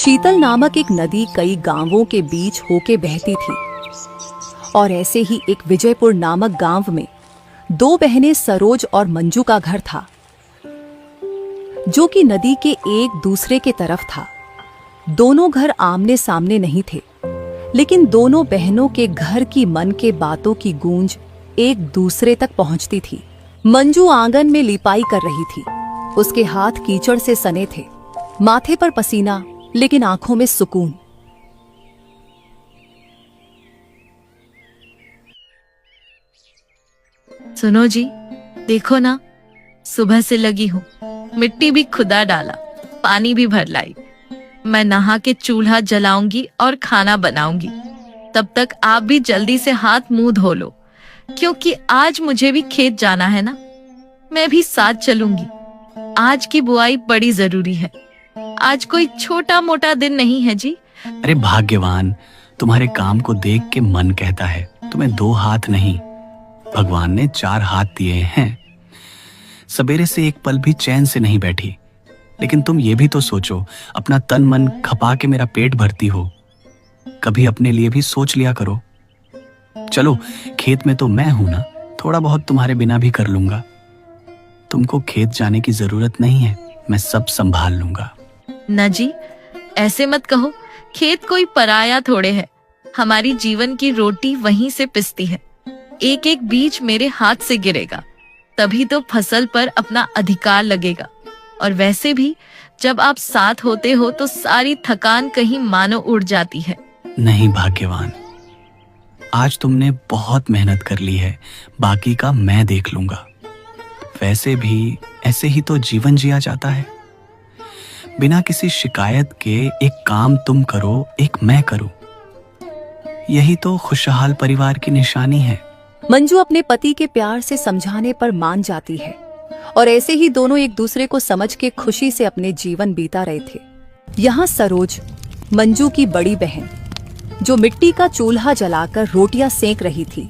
शीतल नामक एक नदी कई गांवों के बीच होके बहती थी और ऐसे ही एक विजयपुर नामक गांव में दो बहनें सरोज और मंजू का घर था, जो कि नदी के एक दूसरे के तरफ था। दोनों घर आमने सामने नहीं थे, लेकिन दोनों बहनों के घर की मन के बातों की गूंज एक दूसरे तक पहुंचती थी। मंजू आंगन में लिपाई कर रही थी। उसके हाथ कीचड़ से सने थे, माथे पर पसीना, लेकिन आंखों में सुकून। सुनो जी, देखो ना, सुबह से लगी हूँ। मिट्टी भी खुदा डाला, पानी भी भर लाई। मैं नहा के चूल्हा जलाऊंगी और खाना बनाऊंगी। तब तक आप भी जल्दी से हाथ मुंह धो लो, क्योंकि आज मुझे भी खेत जाना है ना। मैं भी साथ चलूंगी। आज की बुआई बड़ी जरूरी है। आज कोई छोटा मोटा दिन नहीं है जी। अरे भाग्यवान, तुम्हारे काम को देख के मन कहता है तुम्हें दो हाथ नहीं, भगवान ने चार हाथ दिए हैं। सवेरे से एक पल भी चैन से नहीं बैठी, लेकिन तुम ये भी तो सोचो, अपना तन मन खपा के मेरा पेट भरती हो। कभी अपने लिए भी सोच लिया करो। चलो, खेत में तो मैं हूं ना, थोड़ा बहुत तुम्हारे बिना भी कर लूंगा। तुमको खेत जाने की जरूरत नहीं है, मैं सब संभाल लूंगा। न जी, ऐसे मत कहो। खेत कोई पराया थोड़े है। हमारी जीवन की रोटी वहीं से पिसती है। एक एक बीज मेरे हाथ से गिरेगा, तभी तो फसल पर अपना अधिकार लगेगा। और वैसे भी जब आप साथ होते हो तो सारी थकान कहीं मानो उड़ जाती है। नहीं भाग्यवान, आज तुमने बहुत मेहनत कर ली है, बाकी का मैं देख लूंगा। वैसे भी ऐसे ही तो जीवन जिया जाता है। बिना किसी शिकायत के एक काम तुम करो, एक मैं करूं। यही तो खुशहाल परिवार की निशानी है। मंजू अपने पति के प्यार से समझाने पर मान जाती है और ऐसे ही दोनों एक दूसरे को समझ के खुशी से अपने जीवन बीता रहे थे। यहाँ सरोज, मंजू की बड़ी बहन, जो मिट्टी का चूल्हा जलाकर रोटियां सेंक रही थी।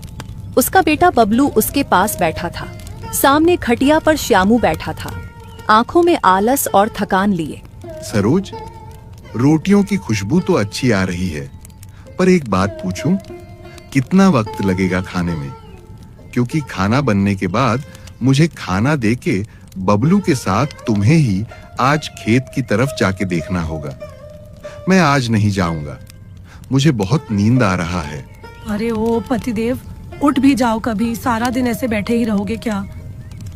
उसका बेटा बबलू उसके पास बैठा था। सामने खटिया पर श्यामू बैठा था, आंखों में आलस और थकान लिए। सरोज, रोटियों की खुशबू तो अच्छी आ रही है, पर एक बात पूछूं, कितना वक्त लगेगा खाने में? क्योंकि खाना बनने के बाद मुझे खाना देके बबलू के साथ तुम्हें ही आज खेत की तरफ जाके देखना होगा। मैं आज नहीं जाऊंगा, मुझे बहुत नींद आ रहा है। अरे ओ पतिदेव, उठ भी जाओ कभी। सारा दिन ऐसे बैठे ही रहोगे क्या?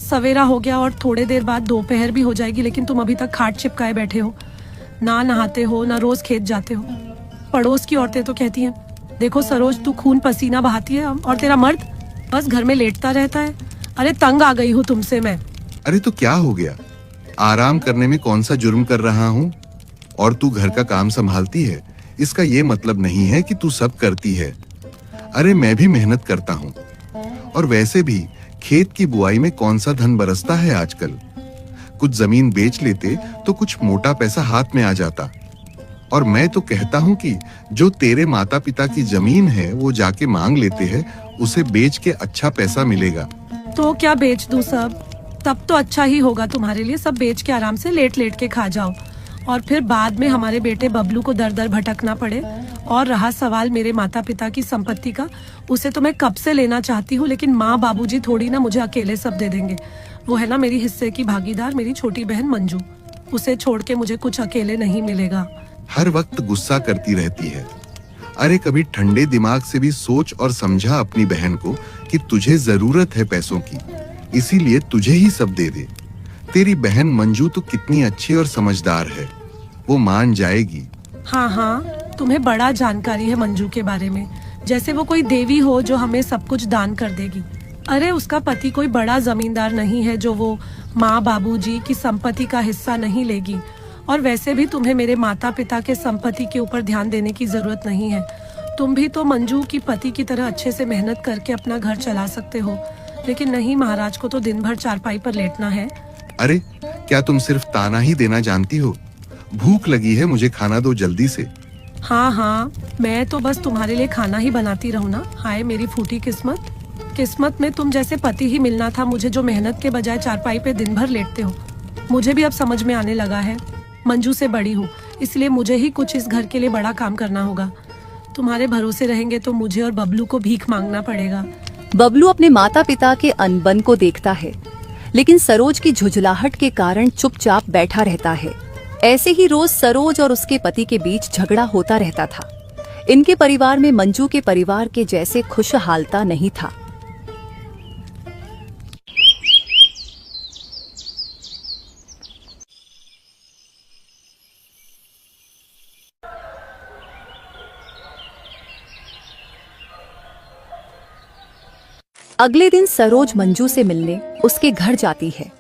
सवेरा हो गया और थोड़े देर बाद दोपहर भी हो जाएगी, लेकिन तुम अभी तक खाट चिपकाए बैठे हो। ना नहाते हो, ना रोज खेत जाते हो। पड़ोस की औरतें तो कहती हैं, देखो सरोज, तू खून पसीना बहाती है, और तेरा मर्द बस घर में लेटता रहता है। अरे तंग आ गई हूँ तुमसे मैं। अरे तो क्या हो गया? आराम करने में कौन सा जुर्म कर रहा हूँ? और तू घर का काम संभालती है, इसका ये मतलब नहीं है कि तू सब करती है। अरे मैं भी मेहनत करता हूँ, और वैसे भी खेत की बुआई में कौन सा धन बरसता है आजकल। कुछ जमीन बेच लेते तो कुछ मोटा पैसा हाथ में आ जाता। और मैं तो कहता हूँ कि जो तेरे माता पिता की जमीन है वो जाके मांग लेते हैं, उसे बेच के अच्छा पैसा मिलेगा। तो क्या बेच दूं सब? तब तो अच्छा ही होगा तुम्हारे लिए। सब बेच के आराम से लेट लेट के खा जाओ, और फिर बाद में हमारे बेटे बबलू को दर दर भटकना पड़े। और रहा सवाल मेरे माता पिता की संपत्ति का, उसे तो मैं कब से लेना चाहती हूँ, लेकिन माँ बाबूजी थोड़ी ना मुझे अकेले सब दे देंगे। वो है ना मेरी हिस्से की भागीदार, मेरी छोटी बहन मंजू। उसे छोड़ के मुझे कुछ अकेले नहीं मिलेगा। हर वक्त गुस्सा करती रहती है। अरे कभी ठंडे दिमाग से भी सोच और समझा अपनी बहन को कि तुझे जरूरत है पैसों की, इसीलिए तुझे ही सब दे दे। तेरी बहन मंजू तो कितनी अच्छी और समझदार है, वो मान जाएगी। हाँ हाँ, तुम्हें बड़ा जानकारी है मंजू के बारे में, जैसे वो कोई देवी हो जो हमें सब कुछ दान कर देगी। अरे उसका पति कोई बड़ा जमींदार नहीं है जो वो माँ बाबूजी की संपत्ति का हिस्सा नहीं लेगी। और वैसे भी तुम्हें मेरे माता पिता के संपत्ति के ऊपर ध्यान देने की जरूरत नहीं है। तुम भी तो मंजू की पति की तरह अच्छे से मेहनत करके अपना घर चला सकते हो, लेकिन नहीं, महाराज को तो दिन भर चारपाई पर लेटना है। अरे क्या तुम सिर्फ ताना ही देना जानती हो? भूख लगी है, मुझे खाना दो जल्दी से। हाँ हाँ, मैं तो बस तुम्हारे लिए खाना ही बनाती रहूं ना। हाय मेरी फूटी किस्मत। किस्मत में तुम जैसे पति ही मिलना था मुझे, जो मेहनत के बजाय चारपाई पे दिन भर लेटते हो। मुझे भी अब समझ में आने लगा है, मंजू से बड़ी हूँ, इसलिए मुझे ही कुछ इस घर के लिए बड़ा काम करना होगा। तुम्हारे भरोसे रहेंगे तो मुझे और बबलू को भीख मांगना पड़ेगा। बबलू अपने माता पिता के अनबन को देखता है, लेकिन सरोज की झुंझलाहट के कारण चुपचाप बैठा रहता है। ऐसे ही रोज सरोज और उसके पति के बीच झगड़ा होता रहता था। इनके परिवार में मंजू के परिवार के जैसे खुशहालता नहीं था। अगले दिन सरोज मंजू से मिलने उसके घर जाती है।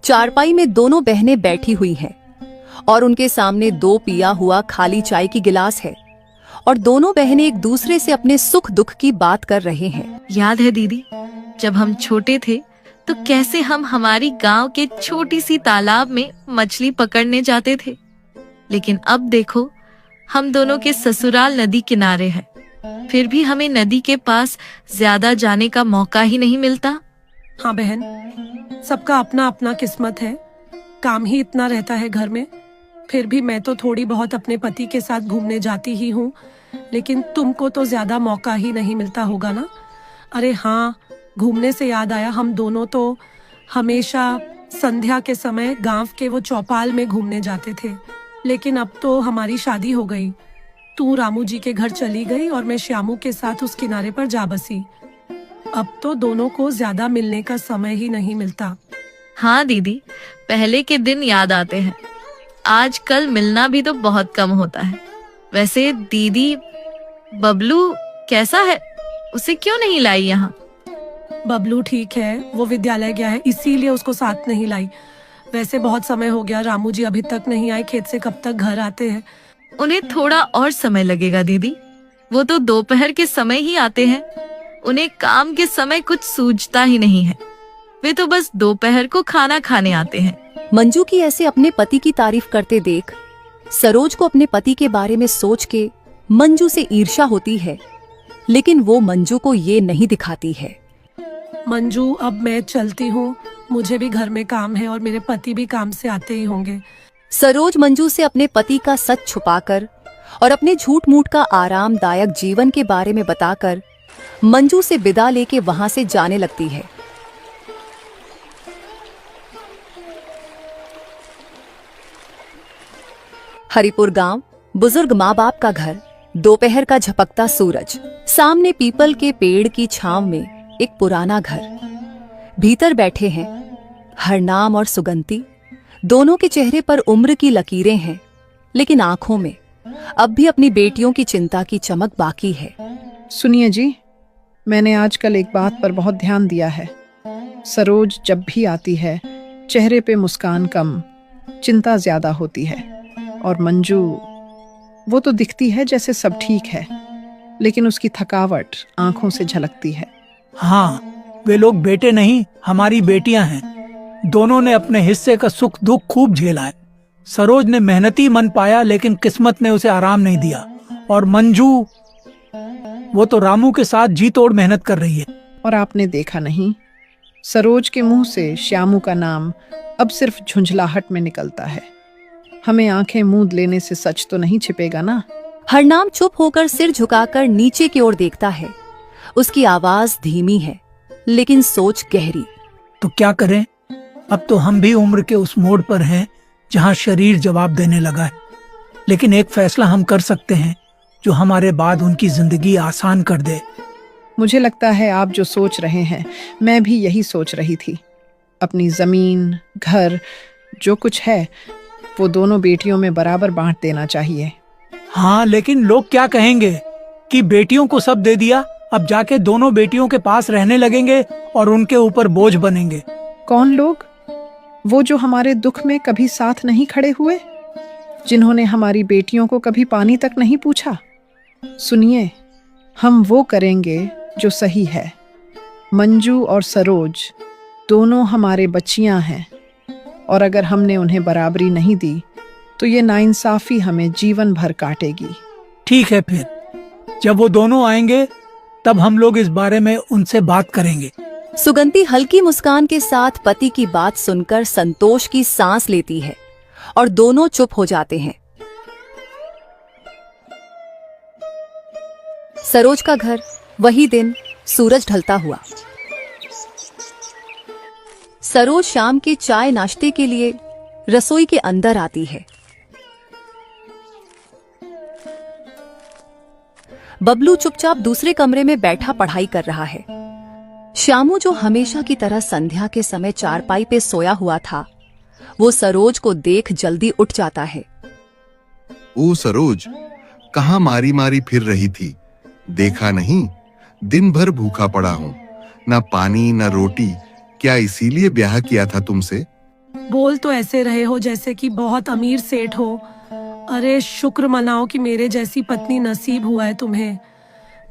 चारपाई में दोनों बहनें बैठी हुई हैं और उनके सामने 2 पिया हुआ खाली चाय की गिलास है और दोनों बहनें एक दूसरे से अपने सुख दुख की बात कर रहे हैं। याद है दीदी, जब हम छोटे थे तो कैसे हम हमारी गांव के छोटी सी तालाब में मछली पकड़ने जाते थे। लेकिन अब देखो, हम दोनों के ससुराल नदी किनारे है, फिर भी हमें नदी के पास ज्यादा जाने का मौका ही नहीं मिलता। हाँ बहन, सबका अपना अपना किस्मत है। काम ही इतना रहता है घर में। फिर भी मैं तो थोड़ी बहुत अपने पति के साथ घूमने जाती ही हूँ, लेकिन तुमको तो ज्यादा मौका ही नहीं मिलता होगा ना। अरे हाँ, घूमने से याद आया, हम दोनों तो हमेशा संध्या के समय गांव के वो चौपाल में घूमने जाते थे। लेकिन अब तो हमारी शादी हो गई। तू रामू जी के घर चली गई और मैं श्यामू के साथ उस किनारे पर जा बसी। अब तो दोनों को ज्यादा मिलने का समय ही नहीं मिलता। हाँ दीदी, पहले के दिन याद आते हैं। आजकल मिलना भी तो बहुत कम होता है। वैसे दीदी, बबलू कैसा है? उसे क्यों नहीं लाई यहाँ? बबलू ठीक है, वो विद्यालय गया है, इसीलिए उसको साथ नहीं लाई। वैसे बहुत समय हो गया, रामू जी अभी तक नहीं आए। खेत से कब तक घर आते हैं? उन्हें थोड़ा और समय लगेगा दीदी। वो तो दोपहर के समय ही आते हैं। उन्हें काम के समय कुछ सूझता ही नहीं है। वे तो बस दोपहर को खाना खाने आते हैं। मंजू की ऐसे अपने पति की तारीफ करते देख सरोज को अपने पति के बारे में सोच के मंजू से ईर्ष्या होती है, लेकिन वो मंजू को ये नहीं दिखाती है। मंजू, अब मैं चलती हूँ, मुझे भी घर में काम है और मेरे पति भी काम से आते ही होंगे। सरोज मंजू से अपने पति का सच छुपाकर और अपने झूठ मूठ का आरामदायक जीवन के बारे में बताकर मंजू से विदा लेके वहां से जाने लगती है। हरिपुर गांव, बुजुर्ग माँ बाप का घर, दोपहर का झपकता सूरज, सामने पीपल के पेड़ की छांव में एक पुराना घर। भीतर बैठे हैं हरनाम और सुगंती। दोनों के चेहरे पर उम्र की लकीरें हैं, लेकिन आंखों में अब भी अपनी बेटियों की चिंता की चमक बाकी है। सुनिए जी, मैंने आजकल एक बात पर बहुत ध्यान दिया है। सरोज जब भी आती है, चेहरे पे मुस्कान कम, चिंता ज्यादा होती है। और मंजू, वो तो दिखती है जैसे सब ठीक है, लेकिन उसकी थकावट आंखों से झलकती है। हाँ, वे लोग बेटे नहीं, हमारी बेटियां हैं। दोनों ने अपने हिस्से का सुख दुख खूब झेला है। सरोज ने मेहनती मन पाया, लेकिन किस्मत ने उसे आराम नहीं दिया। और मंजू, वो तो रामू के साथ जी तोड़ मेहनत कर रही है। और आपने देखा नहीं, सरोज के मुंह से श्यामू का नाम अब सिर्फ झुंझलाहट में निकलता है। हमें आंखें मूंद लेने से सच तो नहीं छिपेगा ना। हरनाम चुप होकर सिर झुकाकर नीचे की ओर देखता है। उसकी आवाज धीमी है, लेकिन सोच गहरी। तो क्या करें? अब तो हम भी उम्र के उस मोड़ पर हैं जहां शरीर जवाब देने लगा है। लेकिन एक फैसला हम कर सकते हैं जो हमारे बाद उनकी जिंदगी आसान कर दे। मुझे लगता है आप जो सोच रहे हैं, मैं भी यही सोच रही थी। अपनी जमीन, घर, जो कुछ है वो दोनों बेटियों में बराबर बांट देना चाहिए। हाँ, लेकिन लोग क्या कहेंगे कि बेटियों को सब दे दिया, अब जाके दोनों बेटियों के पास रहने लगेंगे और उनके ऊपर बोझ बनेंगे। कौन लोग? वो जो हमारे दुख में कभी साथ नहीं खड़े हुए, जिन्होंने हमारी बेटियों को कभी पानी तक नहीं पूछा। सुनिए, हम वो करेंगे जो सही है। मंजू और सरोज दोनों हमारे बच्चियां हैं, और अगर हमने उन्हें बराबरी नहीं दी तो ये नाइंसाफी हमें जीवन भर काटेगी। ठीक है, फिर जब वो दोनों आएंगे तब हम लोग इस बारे में उनसे बात करेंगे। सुगंधी हल्की मुस्कान के साथ पति की बात सुनकर संतोष की सांस लेती है और दोनों चुप हो जाते हैं। सरोज का घर, वही दिन, सूरज ढलता हुआ। सरोज शाम के चाय नाश्ते के लिए रसोई के अंदर आती है। बबलू चुपचाप दूसरे कमरे में बैठा पढ़ाई कर रहा है। श्यामू, जो हमेशा की तरह संध्या के समय चारपाई पे सोया हुआ था, वो सरोज को देख जल्दी उठ जाता है। ओ सरोज, कहाँ मारी मारी फिर रही थी? देखा नहीं, दिन भर भूखा पड़ा हूँ, ना पानी ना रोटी। क्या इसीलिए ब्याह किया था तुमसे? बोल तो ऐसे रहे हो जैसे कि बहुत अमीर सेठ हो। अरे शुक्र मनाओ कि मेरे जैसी पत्नी नसीब हुआ है तुम्हें,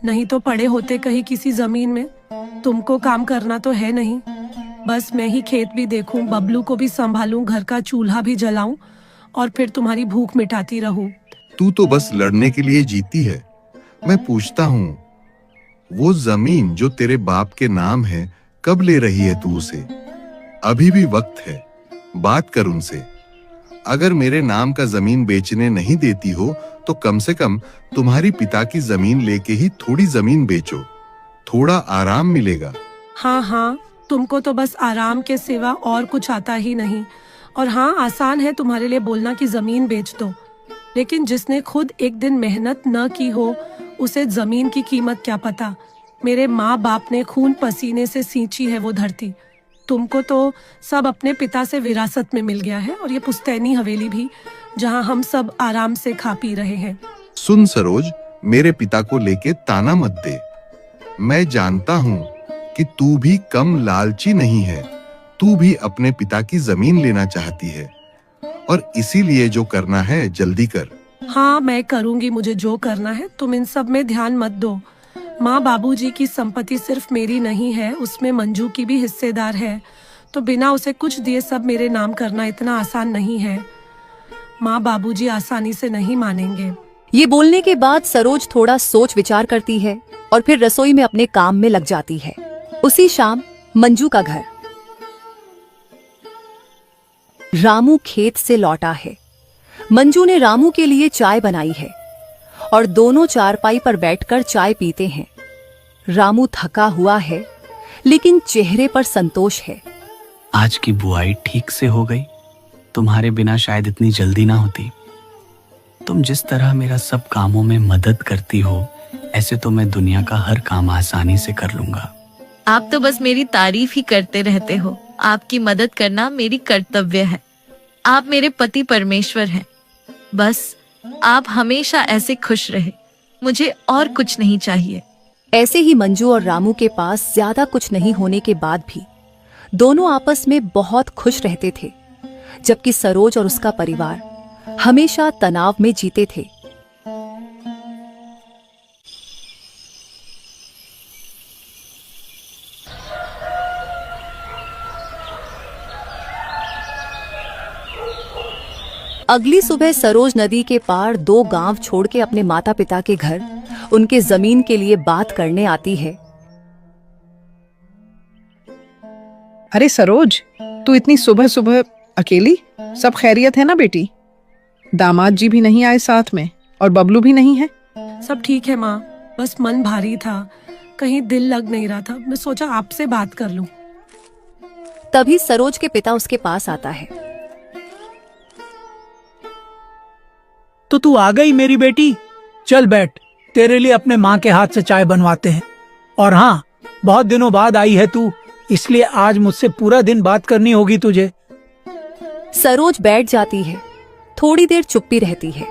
नहीं तो पड़े होते कहीं किसी जमीन में। तुमको काम करना तो है नहीं, बस मैं ही खेत भी देखूं, बबलू को भी संभालूं, घर का चूल्हा भी जलाऊं और फिर तुम्हारी भूख मिटाती रहूं। तू तो बस लड़ने के लिए जीती है। मैं पूछता हूँ, वो जमीन जो तेरे बाप के नाम है, कब ले रही है तू उसे? अभी भी वक्त है, बात कर उनसे। अगर मेरे नाम का जमीन बेचने नहीं देती हो तो कम से कम तुम्हारी पिता की जमीन लेके ही थोड़ी जमीन बेचो, थोड़ा आराम मिलेगा। हाँ हाँ, तुमको तो बस आराम के सिवा और कुछ आता ही नहीं। और हाँ, आसान है तुम्हारे लिए बोलना कि जमीन बेच दो, लेकिन जिसने खुद एक दिन मेहनत न की हो उसे जमीन की कीमत क्या पता। मेरे माँ बाप ने खून पसीने से सींची है वो धरती। तुमको तो सब अपने पिता से विरासत में मिल गया है, और ये पुश्तैनी हवेली भी, जहाँ हम सब आराम से खा पी रहे हैं। सुन सरोज, मेरे पिता को लेके ताना मत दे। मैं जानता हूँ कि तू भी कम लालची नहीं है। तू भी अपने पिता की जमीन लेना चाहती है, और इसीलिए जो करना है जल्दी कर। हाँ, मैं करूंगी मुझे जो करना है, तुम इन सब में ध्यान मत दो। माँ बाबूजी की संपत्ति सिर्फ मेरी नहीं है, उसमें मंजू की भी हिस्सेदार है, तो बिना उसे कुछ दिए सब मेरे नाम करना इतना आसान नहीं है। माँ बाबूजी आसानी से नहीं मानेंगे। ये बोलने के बाद सरोज थोड़ा सोच विचार करती है और फिर रसोई में अपने काम में लग जाती है। उसी शाम मंजू का घर। रामू खेत से लौटा है। मंजू ने रामू के लिए चाय बनाई है और दोनों चारपाई पर बैठकर चाय पीते हैं। रामू थका हुआ है, लेकिन चेहरे पर संतोष है। आज की बुआई ठीक से हो गई। तुम्हारे बिना शायद इतनी जल्दी ना होती। तुम जिस तरह मेरा सब कामों में मदद करती हो, ऐसे तो मैं दुनिया का हर काम आसानी से कर लूंगा। आप तो बस मेरी तारीफ ही करते रहते हो। आपकी मदद करना मेरी कर्तव्य है। आप मेरे पति परमेश्वर हैं। बस आप हमेशा ऐसे खुश रहे, मुझे और कुछ नहीं चाहिए। ऐसे ही मंजू और रामू के पास ज्यादा कुछ नहीं होने के बाद भी दोनों आपस में बहुत खुश रहते थे, जबकि सरोज और उसका परिवार हमेशा तनाव में जीते थे। अगली सुबह सरोज नदी के पार 2 गांव छोड़ के अपने माता पिता के घर उनके जमीन के लिए बात करने आती है। अरे सरोज, तू इतनी सुबह सुबह अकेली? सब खैरियत है ना बेटी? दामाद जी भी नहीं आए साथ में, और बबलू भी नहीं है? सब ठीक है माँ, बस मन भारी था, कहीं दिल लग नहीं रहा था। मैं सोचा आपसे बात कर लूं। तभी सरोज के पिता उसके पास आता है। तो तू आ गई मेरी बेटी? चल बैठ, तेरे लिए अपने माँ के हाथ से चाय बनवाते हैं। और हाँ, बहुत दिनों बाद आई है तू, इसलिए आज मुझसे पूरा दिन बात करनी होगी तुझे। सरोज बैठ जाती है। थोड़ी देर चुप्पी रहती है।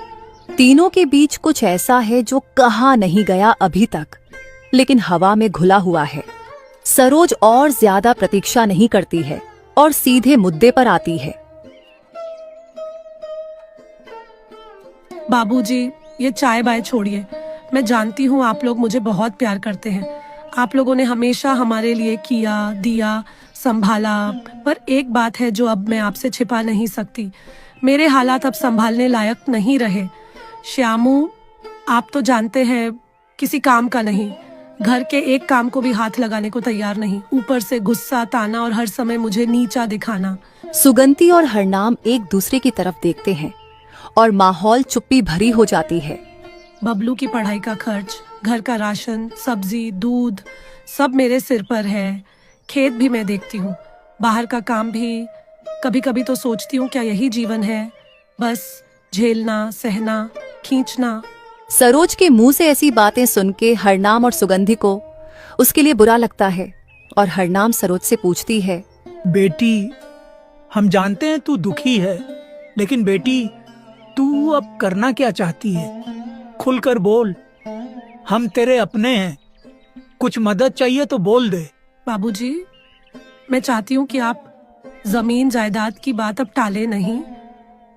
तीनों के बीच कुछ ऐसा है जो कहा नहीं गया अभी तक, लेकिन हवा में घुला हुआ है। सरोज और ज्यादा प्रतीक्षा नहीं करती है और सीधे मुद्दे पर आती है। बाबूजी, ये चाय बाय छोड़िए। मैं जानती हूँ आप लोग मुझे बहुत प्यार करते हैं। आप लोगों ने हमेशा हमारे लिए किया, दिया, संभाला। पर एक बात है जो अब मैं आपसे छिपा नहीं सकती, मेरे हालात अब संभालने लायक नहीं रहे। श्यामू, आप तो जानते हैं, किसी काम का नहीं। घर के एक काम को भी हाथ लगाने को तैयार नहीं, ऊपर से गुस्सा, ताना और हर समय मुझे नीचा दिखाना। सुगंधी और हरनाम एक दूसरे की तरफ देखते हैं और माहौल चुप्पी भरी हो जाती है। बबलू की पढ़ाई का खर्च, घर का राशन, सब्जी, दूध सब मेरे सिर पर है। खेत भी मैं देखती हूँ, बाहर का काम भी। कभी कभी तो सोचती हूँ क्या यही जीवन है, बस झेलना, सहना, खींचना। सरोज के मुंह से ऐसी बातें सुन के हरनाम और सुगंधी को उसके लिए बुरा लगता है और हरनाम सरोज से पूछती है, बेटी, हम जानते हैं तू दुखी है, लेकिन बेटी तू अब करना क्या चाहती है? खुलकर बोल, हम तेरे अपने हैं। कुछ मदद चाहिए तो बोल दे। बाबूजी, मैं चाहती हूँ कि आप जमीन जायदाद की बात अब टाले नहीं।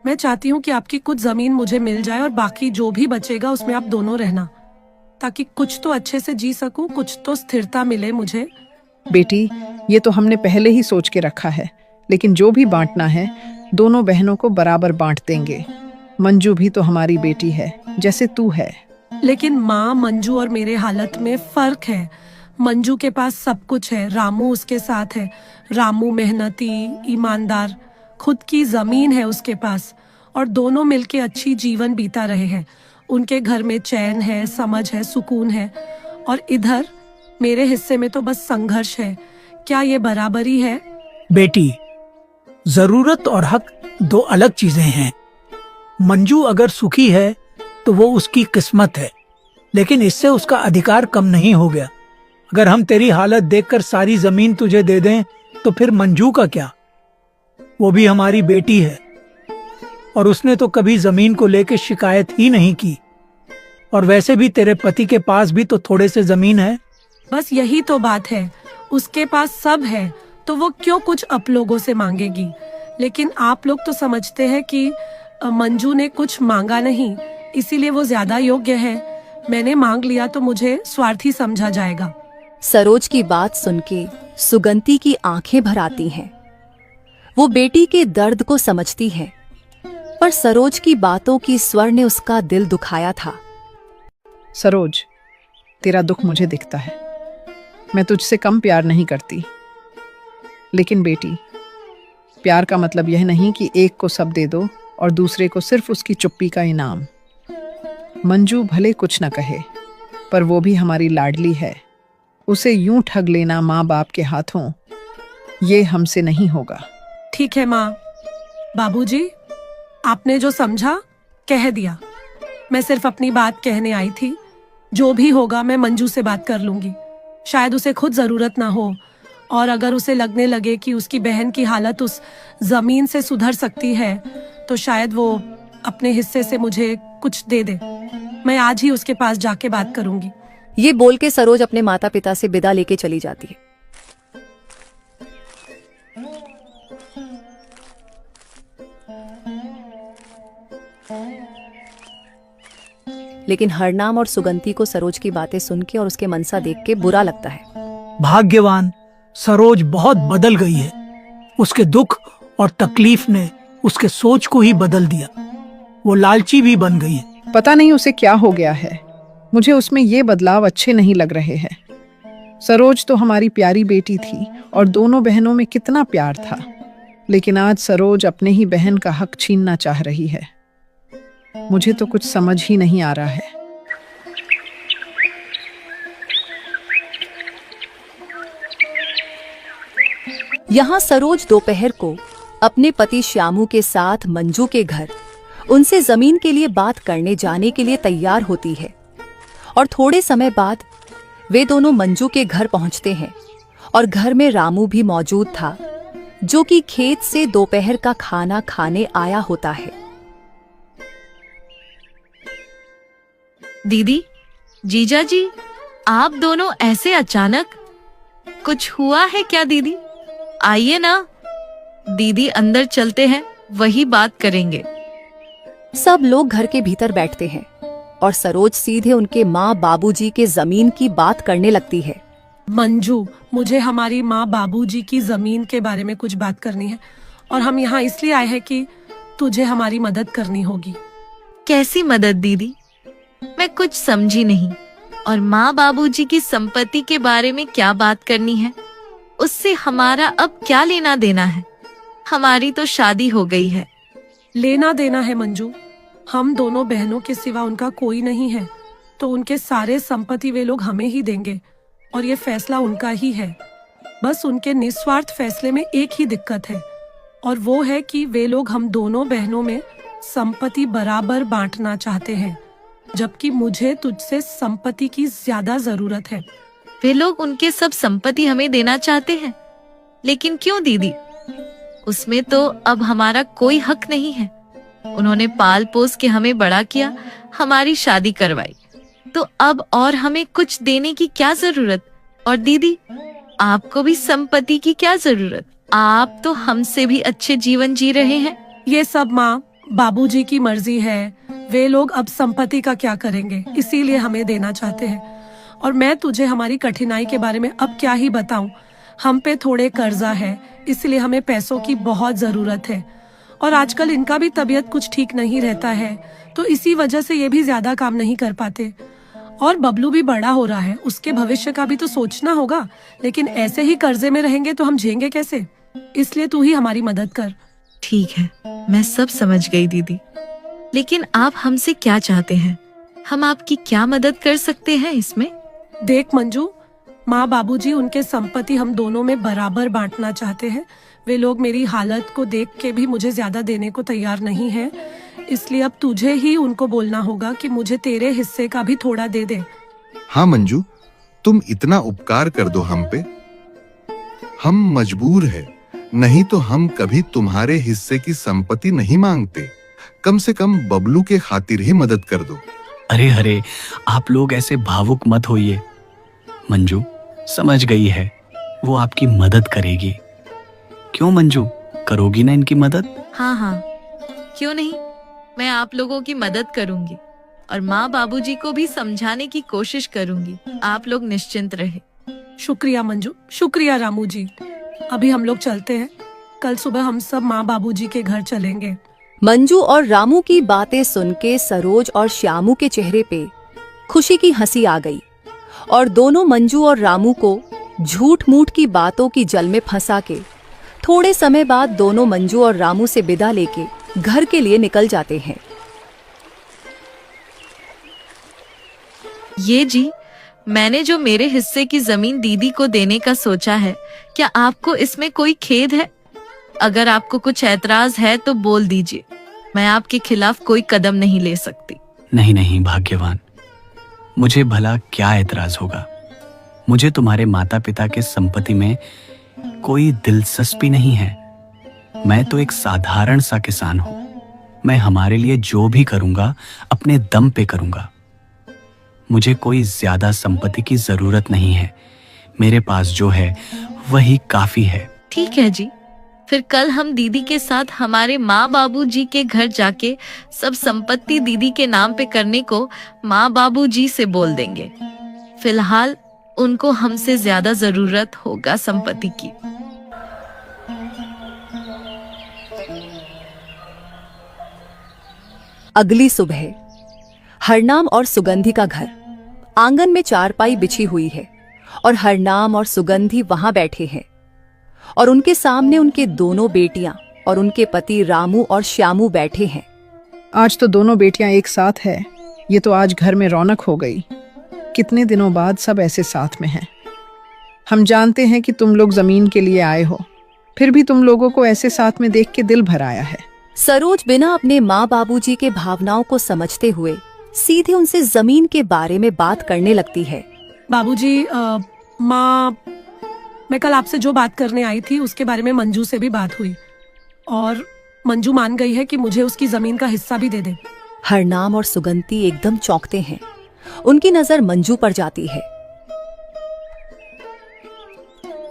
मैं चाहती हूँ कि आपकी कुछ जमीन मुझे मिल जाए और बाकी जो भी बचेगा उसमें आप दोनों रहना, ताकि कुछ तो अच्छे से जी सकूं, कुछ तो स्थिरता मिले मुझे। बेटी, ये तो हमने पहले ही सोच के रखा है, लेकिन जो भी बांटना है दोनों बहनों को बराबर बांट देंगे। मंजू भी तो हमारी बेटी है, जैसे तू है। लेकिन माँ, मंजू और मेरे हालत में फर्क है। मंजू के पास सब कुछ है, रामू उसके साथ है। रामू मेहनती, ईमानदार, खुद की जमीन है उसके पास और दोनों मिलके अच्छी जीवन बीता रहे हैं। उनके घर में चैन है, समझ है, सुकून है। और इधर मेरे हिस्से में तो बस संघर्ष है। क्या ये बराबरी है? बेटी, जरूरत और हक दो अलग चीजें हैं। मंजू अगर सुखी है तो वो उसकी किस्मत है, लेकिन इससे उसका अधिकार कम नहीं हो गया। अगर हम तेरी हालत देखकर सारी जमीन तुझे दे दें तो फिर मंजू का क्या? वो भी हमारी बेटी है और उसने तो कभी जमीन को लेकर शिकायत ही नहीं की। और वैसे भी तेरे पति के पास भी तो थोड़े से जमीन है। बस यही तो बात है, उसके पास सब है तो वो क्यों कुछ आप लोगों से मांगेगी। लेकिन आप लोग तो समझते हैं कि मंजू ने कुछ मांगा नहीं, इसीलिए वो ज्यादा योग्य है। मैंने मांग लिया तो मुझे स्वार्थी समझा जाएगा। सरोज की बात सुन के सुगंधी की आंखें भर आती हैं। वो बेटी के दर्द को समझती है, पर सरोज की बातों की स्वर ने उसका दिल दुखाया था। सरोज, तेरा दुख मुझे दिखता है। मैं तुझसे कम प्यार नहीं करती, लेकिन बेटी, प्यार का मतलब यह नहीं कि एक को सब दे दो और दूसरे को सिर्फ उसकी चुप्पी का इनाम। मंजू भले कुछ न कहे, पर वो भी हमारी लाडली है। उसे यूं ठग लेना माँ बाप के हाथों, ये हमसे नहीं होगा। ठीक है माँ। बाबूजी, आपने जो समझा कह दिया। मैं सिर्फ अपनी बात कहने आई थी। जो भी होगा मैं मंजू से बात कर लूंगी। शायद उसे खुद जरूरत ना हो, और अगर उसे लगने लगे कि उसकी बहन की हालत उस जमीन से सुधर सकती है तो शायद वो अपने हिस्से से मुझे कुछ दे दे। मैं आज ही उसके पास जाके बात करूंगी। ये बोल के सरोज अपने माता पिता से विदा लेके चली जाती है। लेकिन हरनाम और सुगंधी को सरोज की बातें सुन के और उसके मनसा देख के बुरा लगता है। भाग्यवान, सरोज बहुत बदल गई है। उसके दुख और तकलीफ ने उसके सोच को ही बदल दिया। वो लालची भी बन गई है। पता नहीं उसे क्या हो गया है। मुझे उसमें ये बदलाव अच्छे नहीं लग रहे हैं। सरोज तो हमारी प्यारी बेटी थी और दोनों बहनों में कितना प्यार था, लेकिन आज सरोज अपने ही बहन का हक छीनना चाह रही है। मुझे तो कुछ समझ ही नहीं आ रहा है। यहाँ सरोज दोपहर को अपने पति श्यामू के साथ मंजू के घर उनसे जमीन के लिए बात करने जाने के लिए तैयार होती है और थोड़े समय बाद वे दोनों मंजू के घर पहुंचते हैं और घर में रामू भी मौजूद था, जो कि खेत से दोपहर का खाना खाने आया होता है। दीदी, जीजा जी, आप दोनों ऐसे अचानक? कुछ हुआ है क्या दीदी? आइए ना, दीदी अंदर चलते हैं, वही बात करेंगे। सब लोग घर के भीतर बैठते हैं और सरोज सीधे उनके माँ बाबूजी के जमीन की बात करने लगती है। मंजू, मुझे हमारी माँ बाबूजी की जमीन के बारे में कुछ बात करनी है और हम यहाँ इसलिए आए हैं कि तुझे हमारी मदद करनी होगी। कैसी मदद दीदी? मैं कुछ समझी नहीं। और माँ बाबूजी की संपत्ति के बारे में क्या बात करनी है? उससे हमारा अब क्या लेना देना है? हमारी तो शादी हो गई है। लेना देना है मंजू, हम दोनों बहनों के सिवा उनका कोई नहीं है, तो उनके सारे संपत्ति वे लोग हमें ही देंगे और ये फैसला उनका ही है। बस उनके निस्वार्थ फैसले में एक ही दिक्कत है, और वो है कि वे लोग हम दोनों बहनों में संपत्ति बराबर बांटना चाहते हैं, जबकि मुझे तुझसे संपत्ति की ज्यादा जरूरत है। वे लोग उनके सब संपत्ति हमें देना चाहते हैं, लेकिन क्यों दीदी? उसमें तो अब हमारा कोई हक नहीं है। उन्होंने पाल पोस के हमें बड़ा किया, हमारी शादी करवाई, तो अब और हमें कुछ देने की क्या जरूरत? और दीदी, आपको भी संपत्ति की क्या जरूरत? आप तो हमसे भी अच्छे जीवन जी रहे हैं। ये सब माँ बाबूजी की मर्जी है, वे लोग अब संपत्ति का क्या करेंगे, इसीलिए हमें देना चाहते हैं। और मैं तुझे हमारी कठिनाई के बारे में अब क्या ही बताऊं। हम पे थोड़े कर्जा है, इसलिए हमें पैसों की बहुत जरूरत है, और आजकल इनका भी तबीयत कुछ ठीक नहीं रहता है, तो इसी वजह से ये भी ज्यादा काम नहीं कर पाते। और बबलू भी बड़ा हो रहा है, उसके भविष्य का भी तो सोचना होगा, लेकिन ऐसे ही कर्जे में रहेंगे तो हम जिएंगे कैसे? इसलिए तू ही हमारी मदद कर। ठीक है, मैं सब समझ गई दीदी, लेकिन आप हमसे क्या चाहते हैं? हम आपकी क्या मदद कर सकते हैं इसमें? देख मंजू, माँ बाबूजी उनके संपत्ति हम दोनों में बराबर बांटना चाहते हैं। वे लोग मेरी हालत को देख के भी मुझे ज्यादा देने को तैयार नहीं है, इसलिए अब तुझे ही उनको बोलना होगा कि मुझे तेरे हिस्से का भी थोड़ा दे दे। हाँ मंजू, तुम इतना उपकार कर दो हम पे। हम मजबूर है, नहीं तो हम कभी तुम्हारे हिस्से की संपत्ति नहीं मांगते। कम से कम बबलू के खातिर ही मदद कर दो। अरे अरे, आप लोग ऐसे भावुक मत होइए। मंजू समझ गई है, वो आपकी मदद करेगी। क्यों मंजू, करोगी ना इनकी मदद? हाँ हाँ, क्यों नहीं, मैं आप लोगों की मदद करूंगी और माँ बाबूजी को भी समझाने की कोशिश करूंगी। आप लोग निश्चिंत रहे। शुक्रिया मंजू, शुक्रिया रामू जी। अभी हम लोग चलते हैं, कल सुबह हम सब माँ बाबूजी के घर चलेंगे। मंजू और रामू की बातें सुन के सरोज और श्यामू के चेहरे पे खुशी की हंसी आ गई, और दोनों मंजू और रामू को झूठ मूठ की बातों की जल में फंसा के थोड़े समय बाद दोनों मंजू और रामू से विदा लेके घर के लिए निकल जाते हैं। ये जी, मैंने जो मेरे हिस्से की जमीन दीदी को देने का सोचा है, क्या आपको इसमें कोई खेद है? अगर आपको कुछ ऐतराज है तो बोल दीजिए, मैं आपके खिलाफ कोई कदम नहीं ले सकती। नहीं नहीं भाग्यवान, मुझे भला क्या ऐतराज होगा। मुझे तुम्हारे माता पिता के संपत्ति में कोई दिलचस्पी नहीं है। मैं तो एक साधारण सा किसान हूं। मैं हमारे लिए जो भी करूंगा अपने दम पे करूंगा। मुझे कोई ज्यादा संपत्ति की जरूरत नहीं है। मेरे पास जो है वही काफी है। ठीक है जी, फिर कल हम दीदी के साथ हमारे माँ बाबूजी के घर जाके सब संपत्ति दीदी के नाम पे करने को माँ बाबूजी से बोल देंगे। फिलहाल उनको हमसे ज्यादा जरूरत होगा संपत्ति की। अगली सुबह हरनाम और सुगंधी का घर। आंगन में चारपाई बिछी हुई है और हरनाम और सुगंधी वहां बैठे हैं, और उनके सामने उनके दोनों बेटियां और उनके पति रामू और श्यामू बैठे हैं। आज तो दोनों बेटियां एक साथ है। ये तो आज घर में रौनक हो गई। कितने दिनों बाद सब ऐसे साथ में हैं। हम जानते हैं कि तुम लोग जमीन के लिए आए हो, फिर भी तुम लोगों को ऐसे साथ में देख के दिल भर आया है। सरोज बिना अपने माँ बाबूजी के भावनाओं को समझते हुए सीधे उनसे जमीन के बारे में बात करने लगती है। बाबूजी, माँ, मैं कल आपसे जो बात करने आई थी उसके बारे में मंजू से भी बात हुई, और मंजू मान गई है कि मुझे उसकी जमीन का हिस्सा भी दे दे। हरनाम और सुगंधी एकदम चौंकते हैं। उनकी नजर मंजू पर जाती है।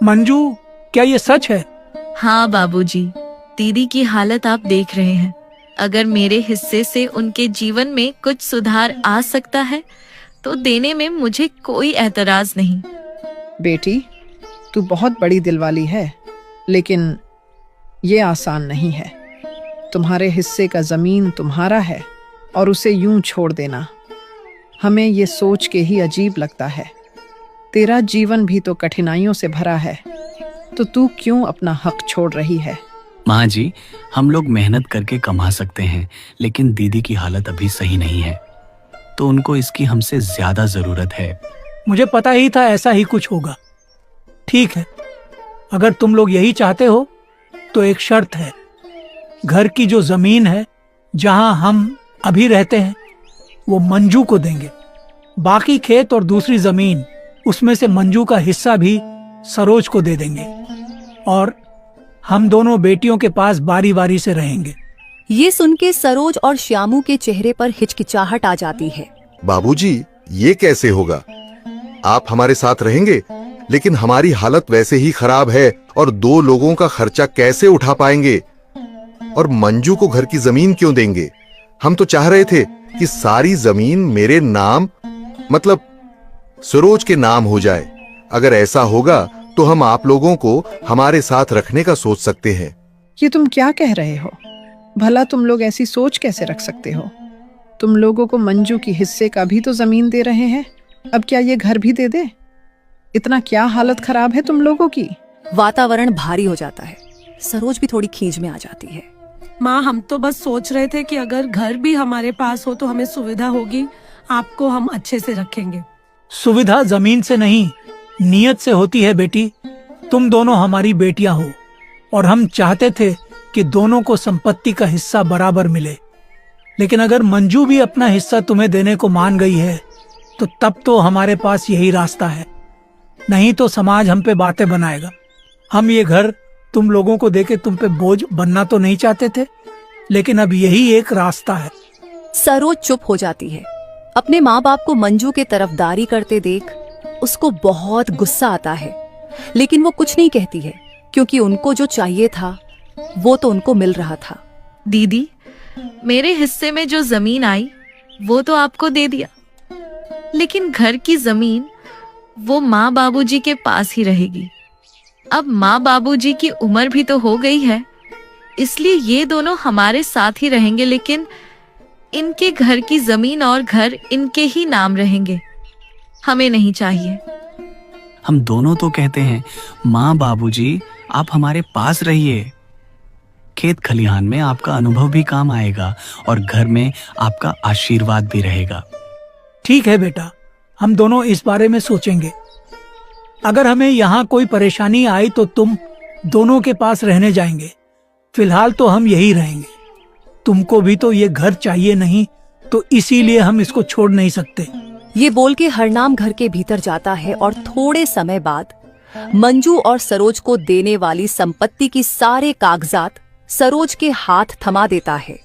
मंजू, क्या ये सच है? हाँ बाबूजी, दीदी की हालत आप देख रहे हैं। अगर मेरे हिस्से से उनके जीवन में कुछ सुधार आ सकता है तो देने में मुझे कोई ऐतराज नहीं। बेटी, तू बहुत बड़ी दिलवाली है, लेकिन ये आसान नहीं है। तुम्हारे हिस्से का जमीन तुम्हारा है और उसे यूं छोड़ देना, हमें ये सोच के ही अजीब लगता है। तेरा जीवन भी तो कठिनाइयों से भरा है, तो तू क्यों अपना हक छोड़ रही है? माँ जी, हम लोग मेहनत करके कमा सकते हैं, लेकिन दीदी की हालत अभी सही नहीं है, तो उनको इसकी हमसे ज्यादा जरूरत है। मुझे पता ही था ऐसा ही कुछ होगा। ठीक है, अगर तुम लोग यही चाहते हो तो एक शर्त है। घर की जो जमीन है जहां हम अभी रहते हैं वो मंजू को देंगे। बाकी खेत और दूसरी जमीन, उसमें से मंजू का हिस्सा भी सरोज को दे देंगे और हम दोनों बेटियों के पास बारी बारी से रहेंगे। ये सुन के सरोज और श्यामू के चेहरे पर हिचकिचाहट आ जाती है। बाबूजी, ये कैसे होगा? आप हमारे साथ रहेंगे, लेकिन हमारी हालत वैसे ही खराब है और 2 लोगों का खर्चा कैसे उठा पाएंगे? और मंजू को घर की जमीन क्यों देंगे? हम तो चाह रहे थे कि सारी जमीन मेरे नाम, मतलब सरोज के नाम हो जाए। अगर ऐसा होगा तो हम आप लोगों को हमारे साथ रखने का सोच सकते हैं। ये तुम क्या कह रहे हो? भला तुम लोग ऐसी सोच कैसे रख सकते हो? तुम लोगों को मंजू की हिस्से का भी तो जमीन दे रहे हैं, अब क्या ये घर भी दे दे? इतना क्या हालत खराब है तुम लोगों की? वातावरण भारी हो जाता है। सरोज भी थोड़ी खींच में आ जाती है। माँ, हम तो बस सोच रहे थे कि अगर घर भी हमारे पास हो तो हमें सुविधा होगी, आपको हम अच्छे से रखेंगे। सुविधा जमीन से नहीं, नियत से होती है बेटी। तुम दोनों हमारी बेटियां हो और हम चाहते थे कि दोनों को संपत्ति का हिस्सा बराबर मिले। लेकिन अगर मंजू भी अपना हिस्सा तुम्हें देने को मान गई है तो तब तो हमारे पास यही रास्ता है, नहीं तो समाज हम पे बातें बनाएगा। हम ये घर तुम लोगों को देके तुम पे बोझ बनना तो नहीं चाहते थे, लेकिन अब यही एक रास्ता है। सरोज चुप हो जाती है। अपने माँ बाप को मंजू के तरफदारी करते देख उसको बहुत गुस्सा आता है, लेकिन वो कुछ नहीं कहती है क्योंकि उनको जो चाहिए था वो तो उनको मिल रहा था। दीदी, मेरे हिस्से में जो जमीन आई वो तो आपको दे दिया, लेकिन घर की जमीन वो माँ बाबूजी के पास ही रहेगी। अब माँ बाबूजी की उम्र भी तो हो गई है, इसलिए ये दोनों हमारे साथ ही रहेंगे, लेकिन इनके घर की जमीन और घर इनके ही नाम रहेंगे। हमें नहीं चाहिए। हम दोनों तो कहते हैं, माँ बाबूजी आप हमारे पास रहिए। खेत खलिहान में आपका अनुभव भी काम आएगा और घर में आपका आशीर्वाद भी रहेगा। ठीक है बेटा, हम दोनों इस बारे में सोचेंगे। अगर हमें यहाँ कोई परेशानी आई तो तुम दोनों के पास रहने जाएंगे। फिलहाल तो हम यही रहेंगे। तुमको भी तो ये घर चाहिए नहीं, तो इसीलिए हम इसको छोड़ नहीं सकते। ये बोल के हरनाम घर के भीतर जाता है और थोड़े समय बाद मंजू और सरोज को देने वाली संपत्ति की सारे कागजात सरोज के हाथ थमा देता है।